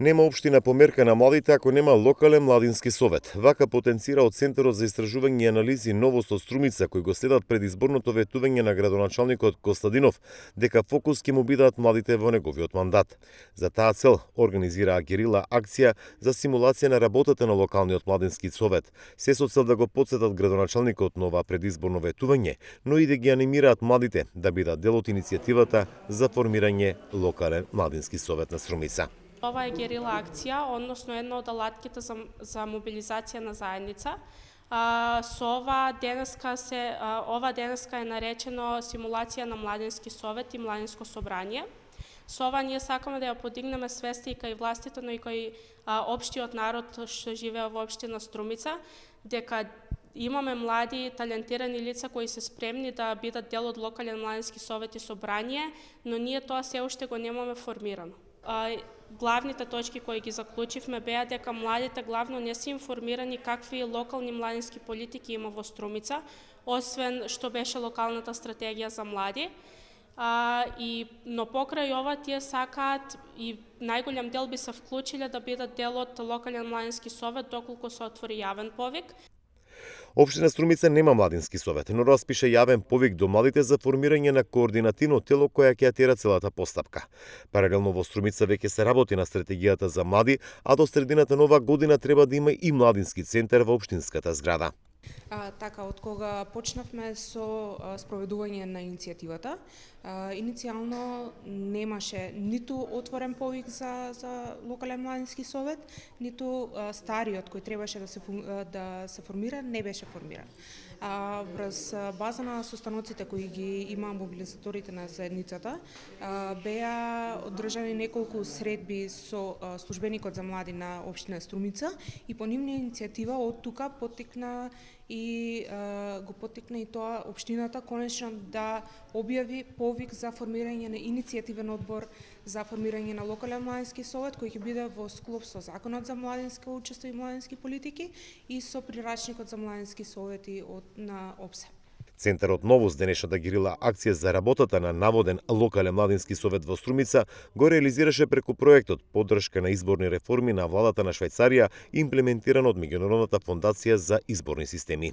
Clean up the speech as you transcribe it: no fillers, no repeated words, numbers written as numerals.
Нема општина померка на младите ако нема локален младински совет. Вака потенцира од Центарот за истражување и анализи Новост од Струмица, кои го следат предизборното ветување на градоначалникот Костадинов, дека фокус ќе му бидат младите во неговиот мандат. За таа цел организираа герила акција за симулација на работата на локалниот младински совет, се со цел да го потсетат градоначалникот на ова предизборно ветување, но и да ги анимираат младите да бидат дел од иницијативата за формирање локален младински совет на Струмица. Ова е герила акција, односно една од алатките за мобилизација на заедница. Ова денеска е наречено симулација на младински совет и младинско собрание. Со ова ние сакаме да ја подигнеме свеста и кај властите, но и кај општиот народ што живее во општина Струмица, дека имаме млади талентирани лица кои се спремни да бидат дел од локален младински совет и собрание, но ние тоа се уште го немаме формирано. Главните точки кои ги заклучивме беа дека младите главно не се информирани какви локални младински политики има во Струмица, освен што беше локалната стратегија за млади. Но покрај ова тие сакаат и најголем дел би се вклучиле да бидат дел од локален младински совет доколку се отвори јавен повик. Општина Струмица нема младински совет, но распише јавен повик до младите за формирање на координативно тело која ќе ја тера целата постапка. Паралелно во Струмица веќе се работи на стратегијата за млади, а до средината на оваа година треба да има и младински центар во општинската зграда. Од кога почнавме со спроведување на иницијативата, иницијално немаше ниту отворен повик за локален младински совет, ниту стариот кој требаше да се формира не беше формиран. Врз база на состаноците кои ги има мобилизаторите на заедницата, беа одржани неколку средби со службеникот за млади на општина Струмица и по нивна иницијатива од тука потекна и тоа општината конечно да објави повик за формирање на иницијативен одбор за формирање на локален младински совет кој ќе биде во склоп со Законот за младинско учество и младински политики и со прирачникот за младински совети на ОПСЕ. Центарот Новост, денешната герила акција за работата на наводен локален младински совет во Струмица, го реализираше преку проектот поддршка на изборни реформи на владата на Швајцарија, имплементиран од Меѓународната фондација за изборни системи.